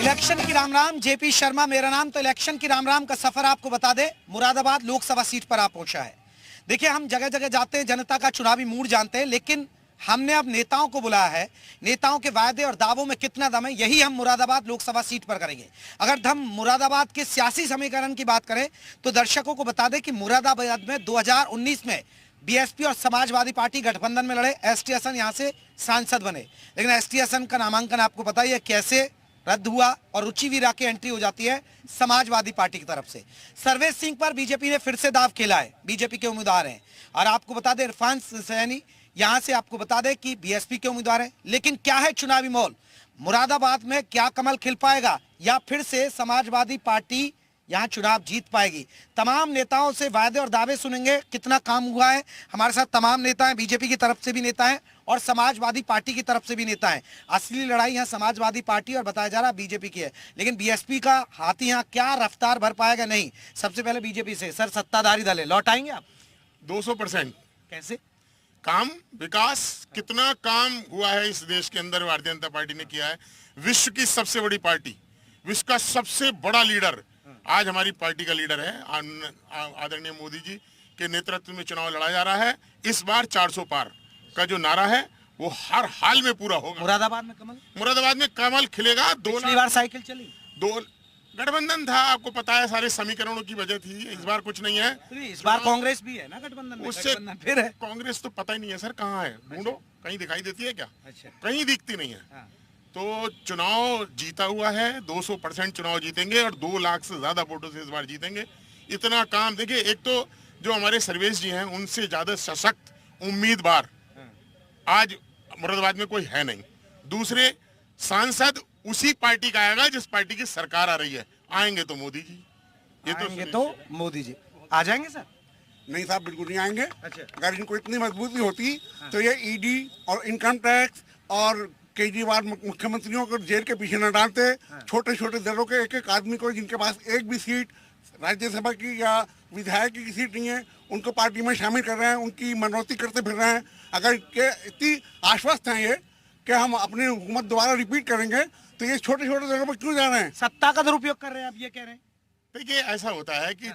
Election की Ram Ram. JP Sharma मेरा नाम। तो इलेक्शन की राम राम का सफर आपको बता दे, मुरादाबाद लोकसभा सीट पर आप पहुंचा है। देखिए, हम जगह जगह जाते हैं, जनता का चुनावी मूड जानते हैं, लेकिन हमने अब नेताओं को बुलाया है। नेताओं के वायदे और दावों में कितना दम है, यही हम मुरादाबाद लोकसभा सीट पर करेंगे। अगर हम मुरादाबाद के सियासी समीकरण की बात करें तो दर्शकों को बता दें कि मुरादाबाद में 2019 में बीएसपी और समाजवादी पार्टी गठबंधन में लड़े। एसटी हसन यहां से सांसद बने, लेकिन एसटी हसन का नामांकन आपको पता ही है कैसे रद्द हुआ और रुचि वीरा की एंट्री हो जाती है समाजवादी पार्टी की तरफ से। सर्वेश सिंह पर बीजेपी ने फिर से दाव खेला है, बीजेपी के उम्मीदवार हैं। और आपको बता दें, इरफान सैनी यहां से आपको बता दें कि बीएसपी के उम्मीदवार हैं। लेकिन क्या है चुनावी माहौल मुरादाबाद में? क्या कमल खिल पाएगा या फिर से समाजवादी पार्टी यहां चुनाव जीत पाएगी? तमाम नेताओं से वायदे और दावे सुनेंगे, कितना काम हुआ है। हमारे साथ तमाम नेता हैं, बीजेपी की तरफ से भी नेता हैं और समाजवादी पार्टी की तरफ से भी नेता हैं। असली लड़ाई यहाँ समाजवादी पार्टी और बताया जा रहा बीजेपी की है, लेकिन बीएसपी का हाथी यहाँ क्या रफ्तार भर पाएगा नहीं। सबसे पहले बीजेपी से, सर सत्ताधारी दल है, लौट आएंगे आप? 200%। कैसे काम, विकास, कितना काम हुआ है इस देश के अंदर भारतीय जनता पार्टी ने किया है। विश्व की सबसे बड़ी पार्टी, विश्व का सबसे बड़ा लीडर आज हमारी पार्टी का लीडर है। आदरणीय मोदी जी के नेतृत्व में चुनाव लड़ा जा रहा है। इस बार 400 पार का जो नारा है वो हर हाल में पूरा होगा। मुरादाबाद में कमल खिलेगा। पिछली बार साइकिल चली, दो गठबंधन था, आपको पता है, सारे समीकरणों की वजह थी। इस बार कुछ नहीं है। इस बार कांग्रेस भी है ना गठबंधन में। उससे फिर है कांग्रेस तो पता ही नहीं है सर, कहाँ है, ढूंढो, कहीं दिखाई देती है क्या? अच्छा। कहीं दिखती नहीं है। तो चुनाव जीता हुआ है, 200% चुनाव जीतेंगे और 2 लाख से ज्यादा वोटों से इस बार जीतेंगे। इतना काम देखिए, एक तो जो हमारे सर्वेश जी हैं उनसे ज्यादा सशक्त उम्मीदवार आज मुरादाबाद में कोई है नहीं। दूसरे, सांसद उसी पार्टी का आएगा जिस पार्टी की सरकार आ रही है। आएंगे तो मोदी जी, ये आएंगे तो मोदी जी आ जाएंगे सर? नहीं साहब, बिल्कुल नहीं आएंगे। अच्छा। अगर इनको इतनी मजबूती होती तो ये ईडी और इनकम टैक्स और केजरीवाल मुख्यमंत्रियों को जेल के पीछे न डालते। छोटे छोटे दलों के एक एक आदमी को, जिनके पास एक भी सीट राज्यसभा की या विधायक की सीट नहीं है, उनको पार्टी में शामिल कर रहे हैं, उनकी मनौती करते फिर रहे हैं। अगर इतनी आश्वस्त हैं ये कि हम अपनी हुकूमत दोबारा रिपीट करेंगे, तो ये छोटे छोटे दलों पर क्यों जा रहे हैं? सत्ता का दुरुपयोग कर रहे हैं आप, ये कह रहे हैं? देखिए, ऐसा होता है कि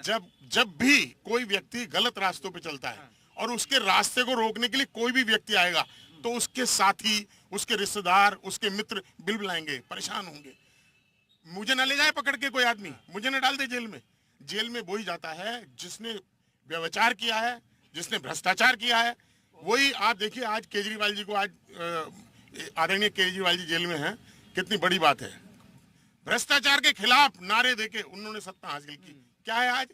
जब भी कोई व्यक्ति गलत रास्तों पे चलता है और उसके रास्ते को रोकने के लिए कोई भी व्यक्ति आएगा, तो उसके साथी, उसके रिश्तेदार, उसके मित्र बिलबिलाएंगे, परेशान होंगे। मुझे न ले जाए पकड़ के कोई आदमी, मुझे न डाल दे जेल में। जेल में वही जाता है जिसने व्यभिचार किया है, जिसने भ्रष्टाचार किया है। वही आप देखिए, आज केजरीवाल जी को, आज आदरणीय केजरीवाल जी जेल में हैं। कितनी बड़ी बात है। भ्रष्टाचार के खिलाफ नारे देके उन्होंने सत्ता हासिल की। क्या है आज?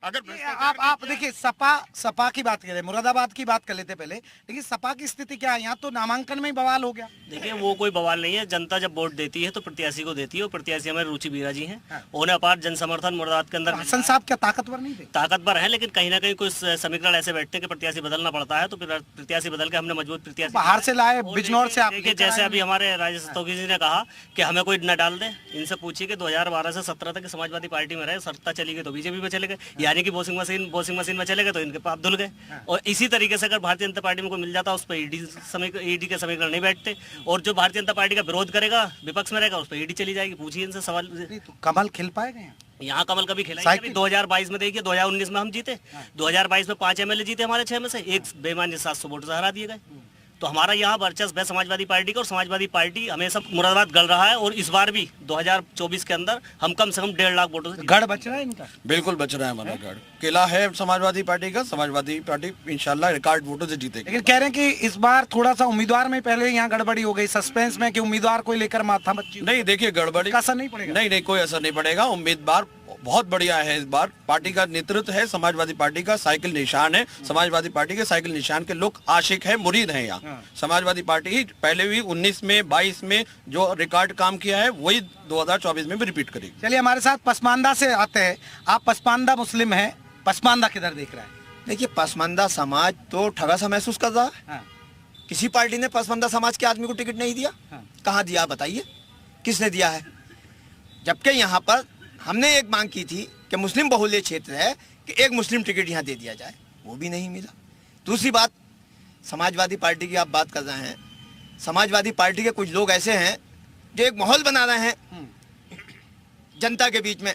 अगर आप देखिए, सपा की बात करें, मुरादाबाद की बात कर लेते पहले, लेकिन सपा की स्थिति क्या है? यहाँ तो नामांकन में ही बवाल हो गया। देखिए, वो कोई बवाल नहीं है। जनता जब वोट देती है तो प्रत्याशी को देती है, और प्रत्याशी हमारे रुचि वीरा जी हैं। उन्हें अपार जन समर्थन मुरादाबाद के अंदर। हसन साहब क्या ताकतवर नहीं थे? ताकतवर है, लेकिन कहीं ना कहीं कुछ समीकरण ऐसे बैठते हैं कि प्रत्याशी बदलना पड़ता है। तो फिर प्रत्याशी बदल के हमने मजबूत प्रत्याशी बाहर से लाए, बिजनौर से। आप जैसे अभी हमारे राजेश तोगी जी ने कहा कि हमें कोई न डाल दे। इनसे पूछिए कि 2012 से 17 तक समाजवादी पार्टी में रहे, सत्ता चली गई तो बीजेपी में चले गए, यानी कि वॉशिंग मशीन में चले गए तो इनके पाप धुल गए। और इसी तरीके से अगर भारतीय जनता पार्टी में कोई मिल जाता, उस पर ईडी के समीकरण नहीं बैठते। और जो भारतीय जनता पार्टी का विरोध करेगा, विपक्ष में रहेगा, उस पर ईडी चली जाएगी। पूछिए इनसे सवाल। तो कमल खिल पाएगा यहाँ कमल कभी खिला? 2022 में देखिए, 2019 में हम जीते, 2022 में 5 MLA जीते हमारे 6 में से। एक बेईमानी 700 वोट से हरा दिए गए। तो हमारा यहाँ वर्चस्व है समाजवादी पार्टी का, और समाजवादी पार्टी हमेशा मुरादाबाद गढ़ रहा है। और इस बार भी 2024 के अंदर हम कम से कम 1.5 लाख वोटों से। गढ़ बच रहा है इनका? बिल्कुल बच रहा है हमारा गढ़। किला है समाजवादी पार्टी का। समाजवादी पार्टी इंशाल्लाह रिकॉर्ड वोटों से जीतेगी। लेकिन कह रहे हैं कि इस बार थोड़ा सा उम्मीदवार में पहले यहाँ गड़बड़ी हो गई, सस्पेंस में, कि उम्मीदवार को लेकर माथा मच्ची। नहीं, देखिए, गड़बड़ी का असर नहीं पड़ेगा? नहीं, कोई असर नहीं पड़ेगा। उम्मीदवार बहुत बढ़िया है। इस बार पार्टी का नेतृत्व है, समाजवादी पार्टी का साइकिल निशान है। समाजवादी पार्टी के साइकिल निशान के लोग आशिक है, मुरीद हैं यहाँ। समाजवादी पार्टी ही पहले भी 19 में 22 में जो रिकॉर्ड काम किया है, वही 2024 में भी रिपीट करेगी। चलिए, हमारे साथ पसमानदा से आते हैं। आप पसमानदा मुस्लिम हैं, पसमानदा किधर देख रहा है? देखिए, पसमानदा समाज तो ठगा सा महसूस कर रहा है। किसी पार्टी ने पसमानदा समाज के आदमी को टिकट नहीं दिया। कहाँ दिया बताइए, किसने दिया है? जबकि यहाँ पर हमने एक मांग की थी कि मुस्लिम बहुल्य क्षेत्र है, कि एक मुस्लिम टिकट यहाँ दे दिया जाए, वो भी नहीं मिला। दूसरी बात, समाजवादी पार्टी की आप बात कर रहे हैं। समाजवादी पार्टी के कुछ लोग ऐसे हैं जो एक माहौल बना रहे हैं जनता के बीच में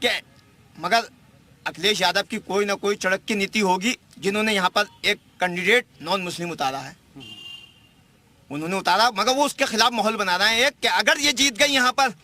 कि मगर अखिलेश यादव की कोई ना कोई चड़क की नीति होगी, जिन्होंने यहाँ पर एक कैंडिडेट नॉन मुस्लिम उतारा है, उन्होंने उतारा, मगर वो उसके खिलाफ माहौल बना रहे हैं कि अगर ये जीत गई यहाँ पर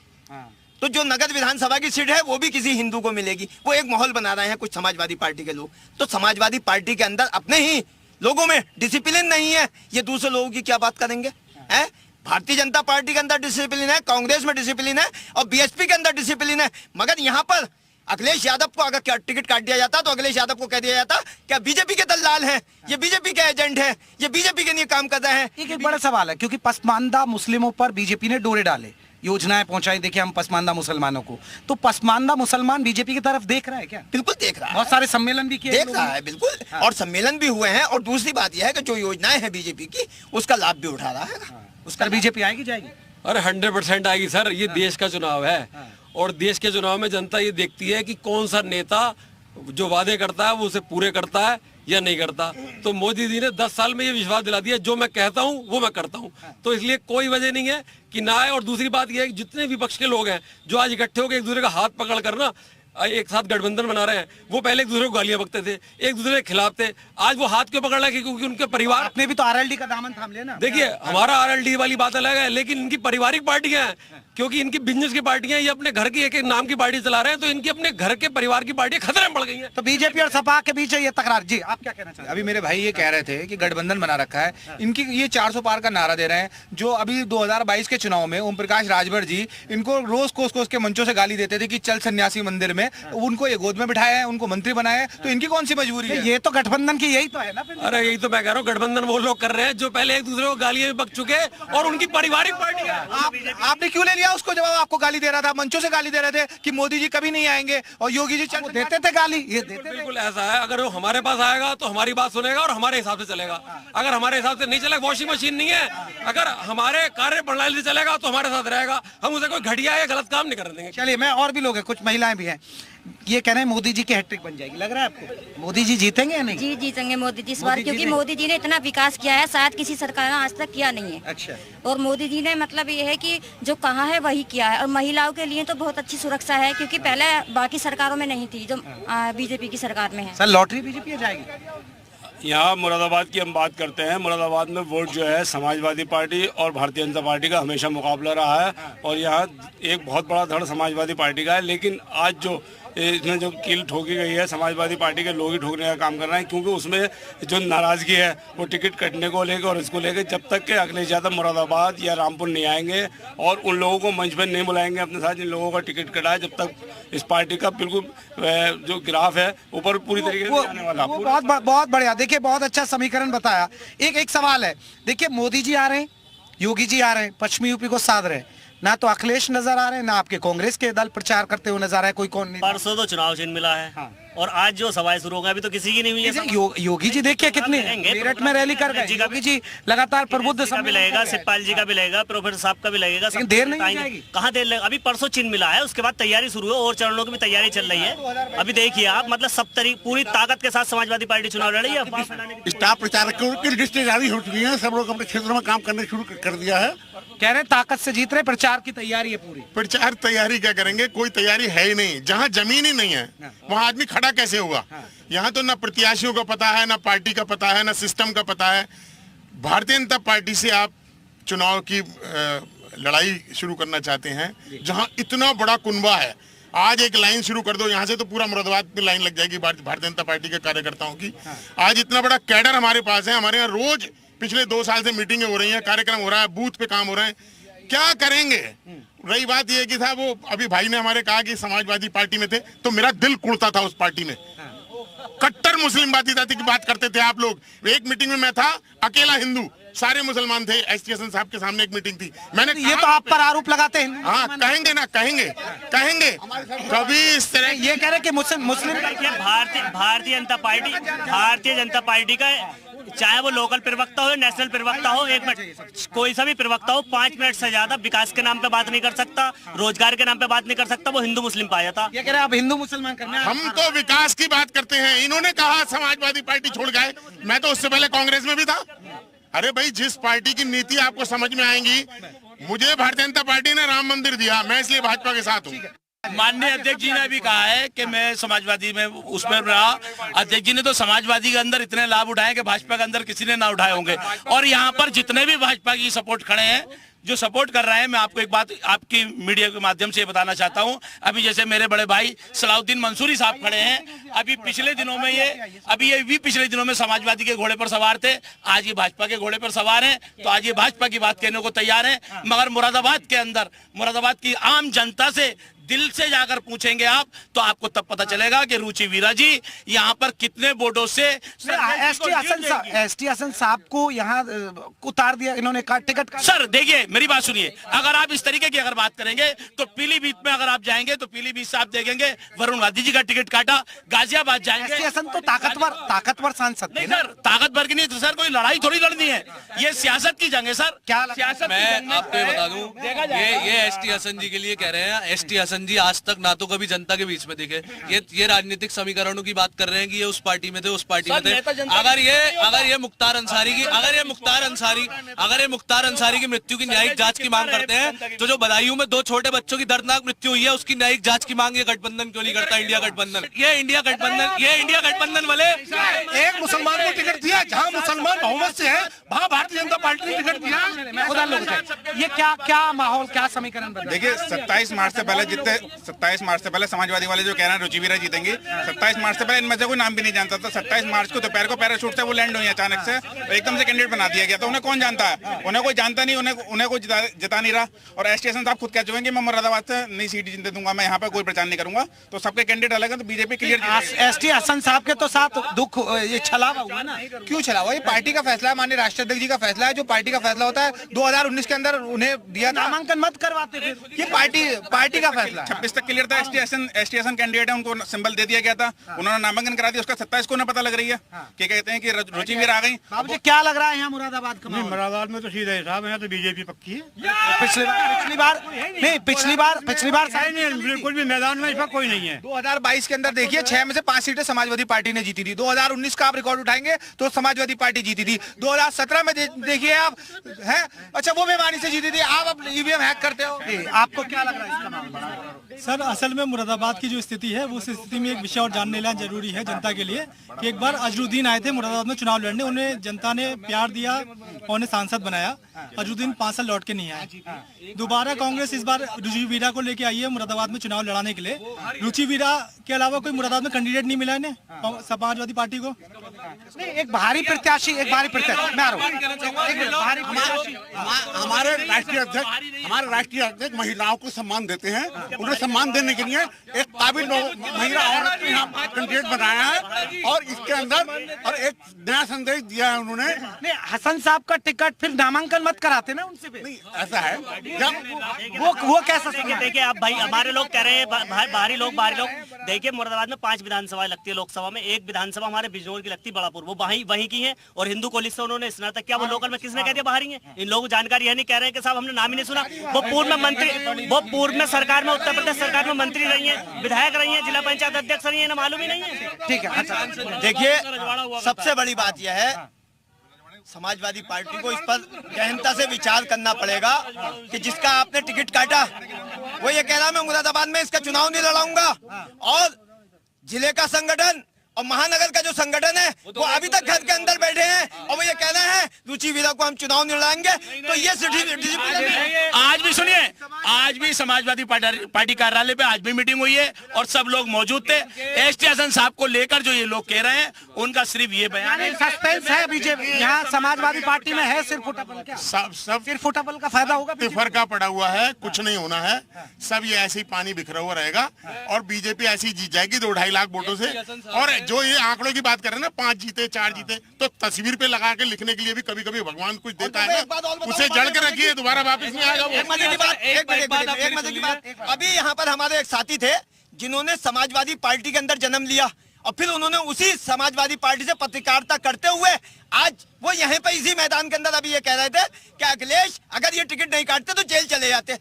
तो जो नगद विधानसभा की सीट है वो भी किसी हिंदू को मिलेगी। वो एक माहौल बना रहे हैं कुछ समाजवादी पार्टी के लोग। तो समाजवादी पार्टी के अंदर अपने ही लोगों में डिसिप्लिन नहीं है, ये दूसरे लोगों की क्या बात करेंगे? हैं? भारतीय जनता पार्टी के अंदर डिसिप्लिन है, कांग्रेस में डिसिप्लिन है और बीएसपी के अंदर डिसिप्लिन है, मगर यहाँ पर अखिलेश यादव को अगर टिकट काट दिया जाता तो अखिलेश यादव को कह दिया जाता क्या बीजेपी के दलाल हैं, ये बीजेपी के एजेंट हैं, ये बीजेपी के लिए काम कर रहे हैं। एक बड़ा सवाल है, क्योंकि पसमानदा मुस्लिमों पर बीजेपी ने डोरे डाले, योजनाएं पहुंचाई, देखिए हम पसमानदा मुसलमानों को, तो पसमानदा मुसलमान बीजेपी की तरफ देख रहा है क्या? बिल्कुल देख रहा है, बहुत सारे सम्मेलन भी किए देख रहा है, बिल्कुल। हाँ। और सम्मेलन भी हुए हैं और दूसरी बात यह है कि जो योजनाएं हैं बीजेपी की उसका लाभ भी उठा रहा है। हाँ। उसका बीजेपी आएगी जाएगी? अरे 100% आएगी सर, ये देश का चुनाव है और देश के चुनाव में जनता ये देखती है कि कौन सा नेता जो वादे करता है वो उसे पूरे करता है या नहीं करता। तो मोदी जी ने 10 साल में ये विश्वास दिला दिया, जो मैं कहता हूँ वो मैं करता हूँ, तो इसलिए कोई वजह नहीं है कि ना आए। और दूसरी बात यह है कि जितने विपक्ष के लोग हैं जो आज इकट्ठे होकर एक दूसरे का हाथ पकड़ कर ना एक साथ गठबंधन बना रहे हैं, वो पहले एक दूसरे को गालियां बकते थे, एक दूसरे के खिलाफ थे, आज वो हाथ क्यों पकड़ रहे हैं? क्योंकि उनके परिवार अपने भी तो आरएलडी का दामन थाम लेना। देखिए हमारा आरएलडी वाली बात अलग है, लेकिन इनकी पारिवारिक पार्टियां हैं, क्योंकि इनकी बिजनेस की पार्टियां, ये अपने घर की एक एक नाम की पार्टी चला रहे हैं, तो इनकी अपने घर के परिवार की पार्टियां खतरे में पड़ गई हैं। तो बीजेपी और सपा के बीच ये तकरार, जी आप क्या कहना चाहते हैं? अभी मेरे भाई ये कह रहे थे कि गठबंधन बना रखा है, इनकी ये 400 पार का नारा दे रहे हैं। जो अभी 2022 के चुनाव में ओम प्रकाश राजभर जी इनको रोज कोस के मंचों से गाली देते थे कि चल सन्यासी मंदिर में, उनको ये गोद में बिठाया है, उनको मंत्री बनाया है, तो इनकी कौन सी मजबूरी है? ये तो गठबंधन की यही तो है ना। अरे यही तो मैं कह रहा हूँ, गठबंधन वो लोग कर रहे हैं जो पहले एक दूसरे को गालियां बक चुके और उनकी पारिवारिक पार्टी है। आपने क्यों ले लिया उसको? जब आपको गाली दे रहा था, मंचों से गाली दे रहे थे कि मोदी जी कभी नहीं आएंगे और योगी जी चल देते थे गाली, ये देते थे। बिल्कुल ऐसा है, अगर वो हमारे पास आएगा तो हमारी बात सुनेगा और हमारे हिसाब से चलेगा। अगर हमारे हिसाब से नहीं चलेगा, वॉशिंग मशीन नहीं है, अगर हमारे कार्य प्रणाली से चलेगा तो हमारे साथ रहेगा, हम उसे कोई घटिया या गलत काम नहीं करने देंगे। चलिए, मैं और भी लोग हैं, कुछ महिलाएं भी हैं, ये कह रहे हैं मोदी जी की हैट्रिक बन जाएगी, लग रहा है आपको? मोदी जी जीतेंगे या नहीं? जी जीतेंगे मोदी जी इस बार, क्योंकि मोदी जी ने इतना विकास किया है, शायद किसी सरकार ने आज तक किया नहीं है। अच्छा। और मोदी जी ने मतलब ये है कि जो कहा है वही किया है, और महिलाओं के लिए तो बहुत अच्छी सुरक्षा है, क्योंकि पहले बाकी सरकारों में नहीं थी, जो बीजेपी की सरकार में है। सर लॉटरी बीजेपी जाएगी? यहाँ मुरादाबाद की हम बात करते हैं, मुरादाबाद में वोट जो है समाजवादी पार्टी और भारतीय जनता पार्टी का हमेशा मुकाबला रहा है और यहाँ एक बहुत बड़ा धड़ समाजवादी पार्टी का है। लेकिन आज जो इसमें जो कील ठोकी गई है, समाजवादी पार्टी के लोग ही ठोकने का काम कर रहे हैं, क्योंकि उसमें जो नाराजगी है वो टिकट कटने को लेकर और इसको लेकर, जब तक के अखिलेश यादव मुरादाबाद या रामपुर नहीं आएंगे और उन लोगों को मंच पर नहीं बुलाएंगे अपने साथ जिन लोगों का टिकट कटा है, जब तक इस पार्टी का बिल्कुल जो ग्राफ है ऊपर पूरी तरीके से आने वाला। बहुत बढ़िया, देखिए बहुत अच्छा समीकरण बताया। एक सवाल है, देखिए मोदी जी आ रहे हैं, योगी जी आ रहे हैं, पश्चिमी यूपी को साध रहे हैं, ना तो अखिलेश नजर आ रहे हैं, ना आपके कांग्रेस के दल प्रचार करते हुए नजर आ रहे हैं, कोई कौन नहीं। परसों तो चुनाव चिन्ह मिला है। हाँ। और आज जो सभाएं शुरू हो गई, अभी तो किसी की नहीं हुई है। योगी जी देखिए कितने मेरठ में रैली कर गए, योगी जी लगातार प्रबुद्ध का भी लगेगा, शिवपाल जी का भी लगेगा, प्रोफेसर साहब का भी लगेगा, देर नहीं जाएगी। कहाँ देर लगेगा? अभी परसों चिन्ह मिला है, उसके बाद तैयारी शुरू है और चरणों की भी तैयारी चल रही है। अभी देखिए आप, मतलब सब पूरी ताकत के साथ समाजवादी पार्टी चुनाव लड़ रही है। स्टार प्रचारकों की लिस्टें जारी हो चुकी हैं, सब लोग अपने क्षेत्रों में काम करने शुरू कर दिया है। कह रहे ताकत से जीत रहे, प्रचार की तैयारी है पूरी। प्रचार तैयारी क्या करेंगे, कोई तैयारी है ही नहीं। जहाँ जमीन ही नहीं है वहाँ आदमी खड़ा कैसे होगा? यहाँ तो ना प्रत्याशियों का पता है, ना पार्टी का पता है, ना सिस्टम का पता है। भारतीय जनता पार्टी से आप चुनाव की लड़ाई शुरू करना चाहते हैं, जहाँ इतना बड़ा कुनबा है। आज एक लाइन शुरू कर दो, यहाँ से तो पूरा मुरादाबाद पे लाइन लग जाएगी भारतीय जनता पार्टी के कार्यकर्ताओं की। आज इतना बड़ा कैडर हमारे पास है, हमारे यहाँ रोज पिछले 2 साल से मीटिंगें हो रही हैं, कार्यक्रम हो रहा है, बूथ पे काम हो रहे हैं। क्या करेंगे? रही बात यह कि था वो अभी भाई ने हमारे कहा कि समाजवादी पार्टी में थे, तो मेरा दिल कुड़ता था उस पार्टी में। कट्टर मुस्लिमवादी की बात करते थे आप लोग। एक मीटिंग में मैं था, अकेला हिंदू, सारे मुसलमान थे। एसटी हसन साहब के सामने एक मीटिंग थी, मैंने ये तो आप पर आरोप लगाते हैं। हाँ कहेंगे ना, कहेंगे कभी इस तरह। ये कह रहे कि मुस्लिम भारतीय जनता पार्टी का, चाहे वो लोकल प्रवक्ता हो, नेशनल प्रवक्ता हो, एक मिनट कोई सा भी प्रवक्ता हो, 5 मिनट से ज्यादा विकास के नाम पे बात नहीं कर सकता, रोजगार के नाम पे बात नहीं कर सकता। वो हिंदू मुस्लिम पाया था। ये कह रहे आप हिंदू मुसलमान करने, हम तो विकास की बात करते हैं। इन्होंने कहा समाजवादी पार्टी छोड़ गए, मैं तो उससे पहले कांग्रेस में भी था। अरे भाई, जिस पार्टी की नीति आपको समझ में आएंगी, मुझे भारतीय जनता पार्टी ने राम मंदिर दिया, मैं इसलिए भाजपा के साथ हूँ। माननीय अध्यक्ष जी ने भी कहा है कि मैं समाजवादी में उसमें रहा। अध्यक्ष जी ने तो समाजवादी के अंदर इतने लाभ उठाए कि भाजपा के अंदर किसी ने ना उठाए होंगे। और यहाँ पर जितने भी भाजपा की सपोर्ट खड़े हैं, जो सपोर्ट कर रहे हैं, मैं आपको एक बात आपकी मीडिया के माध्यम से बताना चाहता हूं। अभी जैसे मेरे बड़े भाई सलाउद्दीन मंसूरी साहब खड़े हैं, अभी पिछले दिनों में ये भी पिछले दिनों में समाजवादी के घोड़े पर सवार थे, आज ये भाजपा के घोड़े पर सवार हैं। तो आज ये भाजपा की बात कहने को तैयार हैं। मगर मुरादाबाद के अंदर, मुरादाबाद की आम जनता से दिल से जाकर पूछेंगे आप, तो आपको तब पता चलेगा कि रुचि वीरा जी यहाँ पर कितने वोटों से। एसटी हसन साहब को यहाँ उतार दिया इन्होंने, टिकट। सर देखिए मेरी बात सुनिए, अगर आप इस तरीके की अगर बात करेंगे तो पीलीभीत में अगर आप जाएंगे तो पीलीभीत से आप देखेंगे वरुण गांधी जी का टिकट काटा। गाजियाबाद जाएंगे, एसटी हसन तो ताकतवर सांसद नहीं सर, ताकतवर की नहीं तो सर कोई लड़ाई थोड़ी लड़नी है, ये सियासत की जंग है सर। क्या सियासत? मैं आपको ये बता दूं, ये एसटी हसन जी के लिए कह रहे हैं। एसटी हसन जी आज तक ना तो कभी जनता के बीच में दिखे, ये राजनीतिक समीकरणों की बात कर रहे हैं कि ये उस पार्टी में थे, उस पार्टी में थे। अगर ये मुख्तार अंसारी की मृत्यु की न्यायिक जांच की मांग करते हैं, तो जो बदायूं में 2 छोटे बच्चों की दर्दनाक मृत्यु हुई है उसकी न्यायिक जांच की मांग ये गठबंधन क्यों नहीं करता? इंडिया गठबंधन वाले एक मुसलमान को टिकट दिया, जहाँ मुसलमान बहुमत से है वहाँ भारतीय जनता पार्टी ने टिकट दिया। ये क्या माहौल, क्या समीकरण बना? देखिए 27 मार्च से पहले समाजवादी वाले जो कह रहे हैं रुचि वीरा जीतेंगी, 27 मार्च से पहले इनमें से कोई नाम भी नहीं जानता था। 27 मार्च को दोपहर को पैराशूट से वो लैंड हुई अचानक से, एकदम से कैंडिडेट बना दिया गया। तो उन्हें कौन जानता है? उन्हें कोई जानता नहीं, उन्हें कोई जिता नहीं रहा। और एसटी हसन साहब खुद कह चुके हैं कि मैं मुरादाबाद से नई सीट जीतने दूंगा, मैं यहाँ पे कोई प्रचार नहीं करूंगा। तो सबके कैंडिडेट अलग है, तो बीजेपी क्लियर। एसटी हसन साहब के तो साथ दुख, ये छलावा हुआ ना? क्यों छलावा? ये पार्टी का फैसला है, माननीय राष्ट्रीय अध्यक्ष जी का फैसला है। जो पार्टी का फैसला होता है 2019 के अंदर उन्हें दिया, नामांकन मत करवाते फिर। ये पार्टी का फैसला 26 तक क्लियर था। एसटी हसन कैंडिडेट है, उनको सिंबल दे दिया गया था, उन्होंने नामांकन करा दिया। उसका 27 को उन्हें पता लग रही है कि कहते हैं कि रुचि वीरा आ गई। मुझे क्या लग रहा है यहाँ मुरादाबाद का? मुरादाबाद में तो सीधा हिसाब है, तो बीजेपी पक्की है। पिछली बार बिल्कुल भी मैदान में इस वक्त कोई नहीं है। 2022 के अंदर देखिए 6 में से 5 सीटें समाजवादी पार्टी ने जीती थी। 2019 का आप रिकॉर्ड उठाएंगे तो समाजवादी पार्टी जीती थी। 2017 में देखिए आप, है अच्छा वो बेमानी से जीती थी, आप अब ईवीएम हैक करते हो। आपको क्या लग रहा है इसका मामला? सर असल में मुरादाबाद की जो स्थिति है, वो स्थिति में एक विषय और जानने लेना जरूरी है जनता के लिए कि एक बार अजरुद्दीन आए थे मुरादाबाद में चुनाव लड़ने, उन्हें जनता ने प्यार दिया और उन्हें सांसद बनाया। अजरुद्दीन 5 साल लौट के नहीं आए। दोबारा कांग्रेस इस बार रुचि वीरा को लेके आई है मुरादाबाद में चुनाव लड़ाने के लिए। रुचि वीरा के अलावा कोई मुरादाबाद में कैंडिडेट नहीं मिला इन्हें, समाजवादी पार्टी को। एक भारी प्रत्याशी मैं आ रहा हूं। हमारे राष्ट्रीय अध्यक्ष महिलाओं को सम्मान देते हैं। उन्हें सम्मान देने के लिए एक काबिल महिला औरत को यहाँ कैंडिडेट बनाया है और इसके अंदर और एक नया संदेश दिया है उन्होंने। नहीं, हसन साहब का टिकट फिर नामांकन मत कराते ना उनसे भी। नहीं ऐसा है, जब वो कैसा? देखिए आप भाई, हमारे लोग कह रहे हैं बाहरी लोग देखिए मुरादाबाद में 5 विधानसभा लगती है लोकसभा में, एक विधानसभा हमारे बिजनौर की लगती है बड़ापुर, वो वहीं की है। और हिंदू कॉलेज से उन्होंने स्नातक किया, वो लोकल में किसने कह दिया बाहरी है? इन लोगों को जानकारी है नहीं, कह रहे हैं कि साहब हमने नाम ही नहीं सुना। वो पूर्व में सरकार में, उत्तर प्रदेश सरकार में मंत्री रही है, विधायक रही है, जिला पंचायत अध्यक्ष रही है, इन्हें मालूम ही नहीं है। ठीक है, देखिए सबसे बड़ी बात यह है समाजवादी पार्टी को इस पर गहनता से विचार करना पड़ेगा कि जिसका आपने टिकट काटा वो ये कह रहा है मैं मुरादाबाद में इसका चुनाव नहीं लड़ाऊंगा, और जिले का संगठन और महानगर का जो संगठन है वो अभी तक घर के अंदर बैठे हैं और वो ये कहना है रुचि वीरा को हम चुनाव नहीं लड़ाएंगे। तो ये आज भी सुनिए, आज भी समाजवादी पार्टी कार्यालय पे आज भी मीटिंग हुई है और सब लोग मौजूद थे। एसटी हसन साहब को लेकर जो ये लोग कह रहे हैं उनका सिर्फ ये बयान है, सस्पेंस है बीजेपी यहाँ समाजवादी पार्टी में है। सिर्फ फुटबॉल का फायदा होगा, फर्का पड़ा हुआ है, कुछ नहीं होना है, सब ये ऐसे ही पानी बिखरा हुआ रहेगा और बीजेपी ऐसी ही जीत जाएगी 2-2.5 लाख वोटों से। और जो ये आंकड़ों की बात कर रहे हैं ना, 5 जीते 4 जीते, तो तस्वीर पे लगा के लिखने के लिए भी कभी कभी भगवान कुछ देता है ना, उसे जड़ के रखिए, दोबारा वापस नहीं आएगा। एक मजे की बात, अभी यहाँ पर हमारे एक साथी थे जिन्होंने समाजवादी पार्टी के अंदर जन्म लिया और फिर उन्होंने उसी समाजवादी पार्टी से पत्रकारिता करते हुए आज वो यहाँ पे इसी मैदान के अंदर अभी ये कह रहे थे कि अखिलेश अगर ये टिकट नहीं काटते तो जेल चले जाते।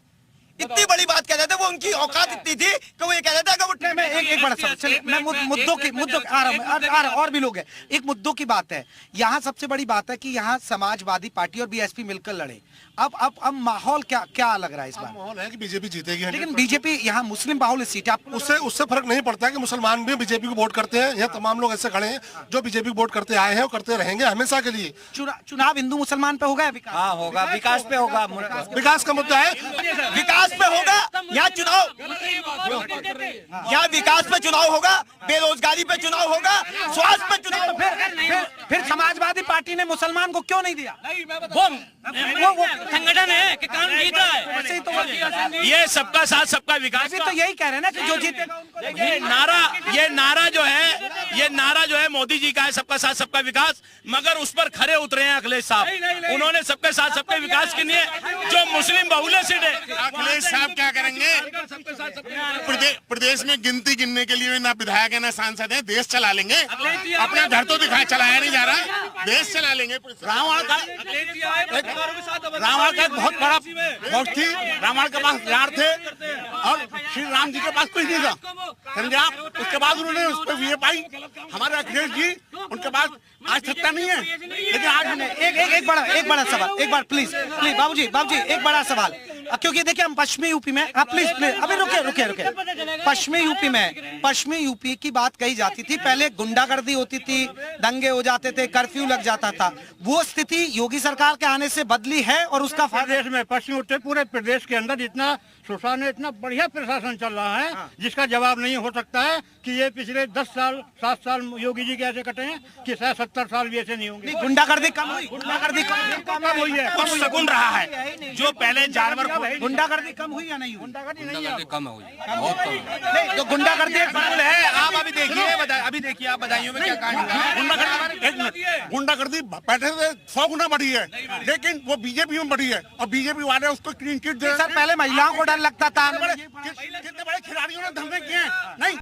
इतनी बड़ी बात कह रहे थे वो, उनकी औकात इतनी थी कि वो ये कह रहा था कि वो मैं एक बड़ा सवाल, चलिए मैं मुद्दों आ रहा हूं, और भी लोग हैं। एक मुद्दों की बात है, यहाँ सबसे बड़ी बात है कि यहाँ समाजवादी पार्टी और बीएसपी मिलकर लड़े। अब माहौल क्या लग रहा है इस बार? माहौल है कि बीजेपी जीतेगी, लेकिन बीजेपी यहाँ मुस्लिम बाहुल्य सीट है, आप उससे फर्क नहीं पड़ता है कि मुसलमान भी बीजेपी को वोट करते हैं। यहाँ तमाम लोग ऐसे खड़े हैं जो बीजेपी को वोट करते आए हैं और करते रहेंगे हमेशा के लिए। चुनाव हिंदू मुसलमान पे होगा या विकास? हाँ होगा, विकास पे होगा, विकास का मुद्दा है, विकास पे होगा। यहाँ चुनाव, यहाँ विकास पे चुनाव होगा, बेरोजगारी पे चुनाव होगा, स्वास्थ्य पे चुनाव। फिर समाजवादी पार्टी ने मुसलमान को क्यों नहीं दिया? वो संगठन है कि काम जीत रहा है, ऐसे ही तो ये सबका साथ सबका विकास। तो यही कह रहे हैं ना कि जो जीतेगा उनको ये नारा जो है मोदी जी का है, सबका साथ सबका विकास, मगर उस पर खरे उतरे हैं अखिलेश साहब। उन्होंने सबके साथ सबके विकास के लिए जो मुस्लिम बहुल्य सीट है, अखिलेश साहब क्या करेंगे? प्रदेश में गिनती गिनने के लिए ना विधायक है ना सांसद है, देश चला लेंगे। अपना घर तो चलाया नहीं जा रहा, देश चला लेंगे। रावण का बहुत बड़ा वक्त थी, रावण के पास हथियार थे और श्री राम जी के पास कुछ नहीं था, समझे आप? उसके बाद उन्होंने उस पर विजय पाई। हमारे अखिलेश जी, उनके पास आज सत्ता नहीं है, लेकिन आज एक बड़ा सवाल, एक बार प्लीज बाबूजी एक बड़ा सवाल, क्योंकि देखिए हम पश्चिमी यूपी में, प्लीज अभी रुके पश्चिमी यूपी की बात कही जाती थी, पहले गुंडागर्दी होती थी, दंगे हो जाते थे, कर्फ्यू लग जाता था, वो स्थिति योगी सरकार के आने से बदली है और उसका प्रदेश में पश्चिमी उत्तर पूरे प्रदेश के अंदर इतना सुशासन, इतना बढ़िया प्रशासन चल रहा है जिसका जवाब नहीं हो सकता है कि ये पिछले 10 साल 7 साल योगी जी के ऐसे कटे हैं कि शायद 70 साल भी ऐसे नहीं होंगे। गुंडागर्दी कम हुई, गुंडागर्दी कम हुई है, कुछ सुकून रहा है। जो पहले जानवर गुंडागर्दी कम हुई या नहीं हुई? गुंडागर्दी कम हुई, नहीं तो गुंडागर्दी है। आप अभी देखिए आप बदायूं में क्या कहानी, गुंडागर्दी पहले से 100 गुना बढ़ी है, लेकिन वो बीजेपी में बढ़ी है और बीजेपी वाले उसको क्लीन चिट दे। सर पहले महिलाओं को डर लगता था, कितने बड़े खिलाड़ियों ने धरने किए हैं, नहीं